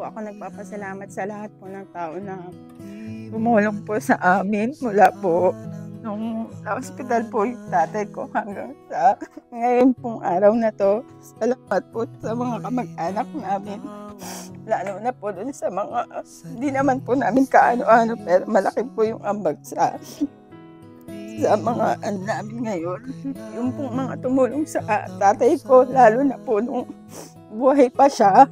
ako nagpapasalamat sa lahat po ng tao na tumulong po sa amin mula po nung na-hospital po yung tatay ko hanggang sa ngayon pong araw na to. Salamat po sa mga kamag-anak namin. Lalo na po dun sa mga, hindi naman po namin kaano-ano, pero malaki po yung ambag sa mga namin ngayon. Yung pong mga tumulong sa tatay ko, lalo na po nung buhay pa siya.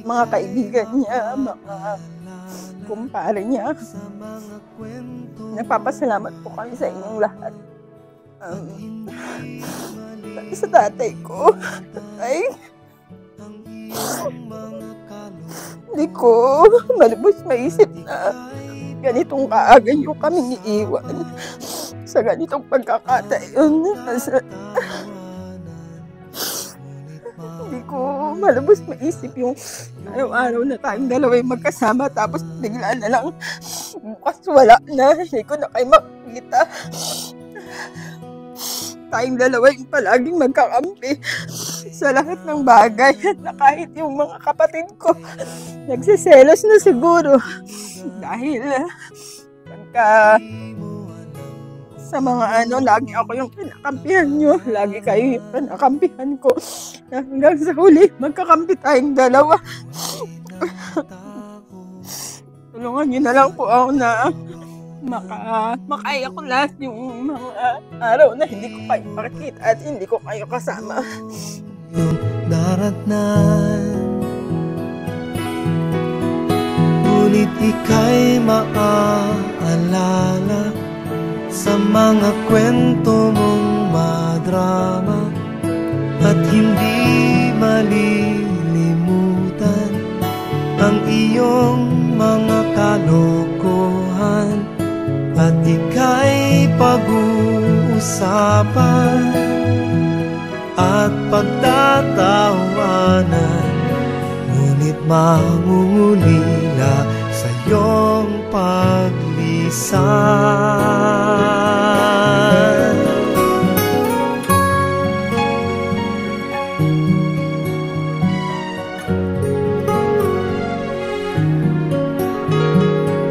Mga kaibigan niya, mga kumpare niya. Nagpapasalamat po kami sa inyong lahat. Sa tatay ko, ay hindi ko malubos maisip na ganitong kaaga niyo kaming iiwan sa ganitong pagkakataon. Hindi ko malubos maisip yung araw-araw na tayong dalawa'y magkasama tapos bigla na lang bukas wala na. Hindi ko na kayo makikita. Tayong dalawa yung palaging magkakampi sa lahat ng bagay na kahit yung mga kapatid ko nagsiselos na siguro dahil pagka sa mga lagi ako yung kinakampihan nyo, lagi kayo yung kinakampihan ko. Hanggang sa huli, magkakampi tayong dalawa. Tulungan nyo na lang po ako na makaya ko lahat yung mga araw na hindi ko kayo makikita at hindi ko kayo kasama. Yung daratnan, ngunit ika'y maaalala sa mga kwento mong madrama at hindi malilimutan ang iyong mga kalokohan at ika'y pag-uusapan at pagtatawanan, ngunit mangungulila sa iyong paglisan.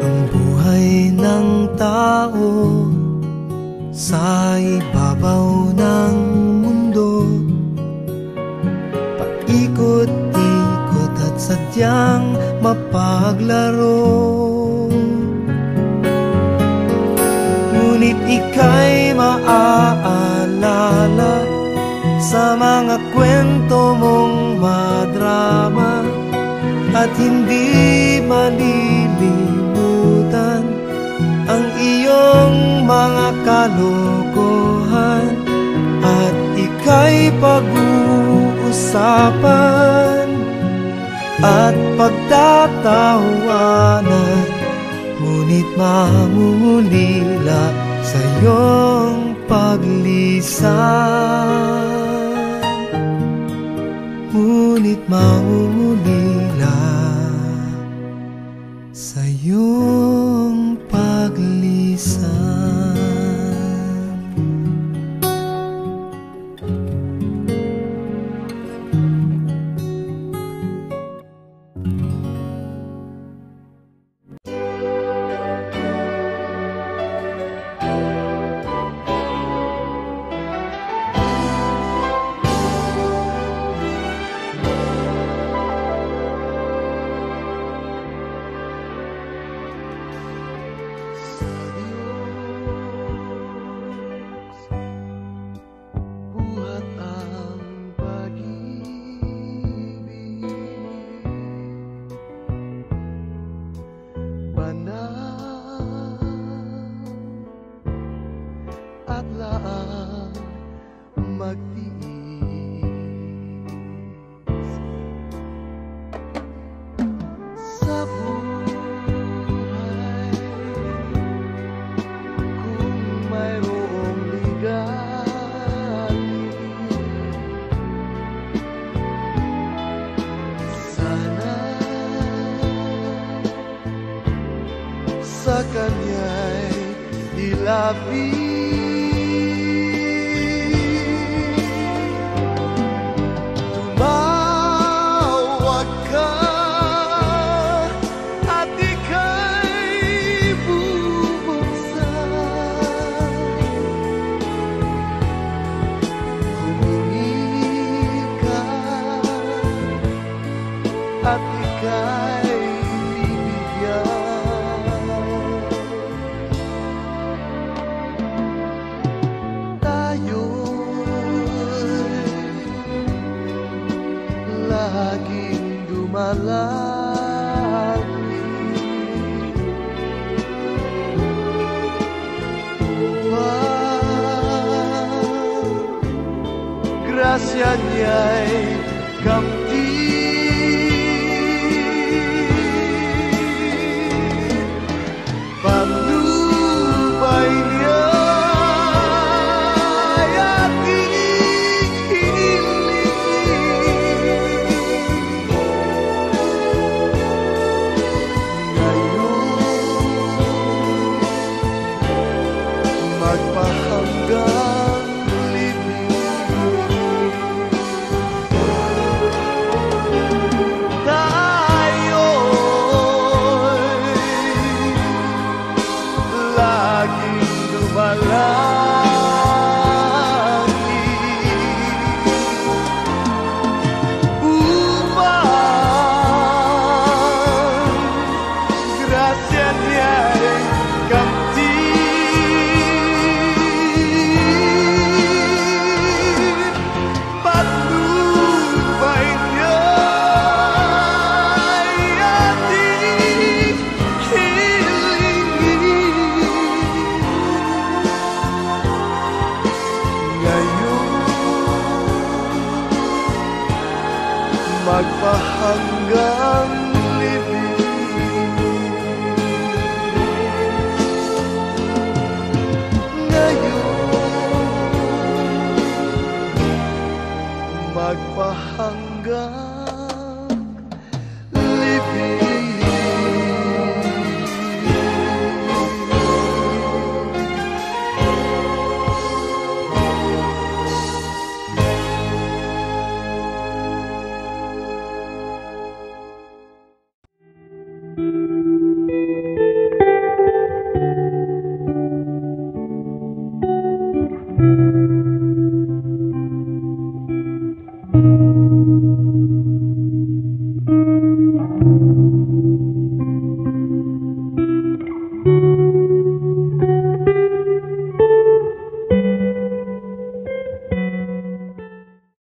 Ang buhay ng tao sa ibabaw ng mundo, paikot-ikot at sadyang mapaglaro. Ngunit ika'y maaalala sa mga kwento mong madrama at hindi malilimutan ang iyong mga kalokohan at ika'y pag-uusapan at pagtatawanan, ngunit mamumulila sa iyong paglisan. Ngunit mamumulila sa iyong paglisan. Sa kanya'y ilapit. Tumawag ka grasya niya'y kamtin. Patnubay niya'y aking hiniling. Ngayon, magpahanggang libing. Tayo'y laging dumalangin upang grasya niya'y kamtin. Patnubay niya'y ating hilingin. Ngayon, magpahanggang libing. Ngayon, magpahanggang libing.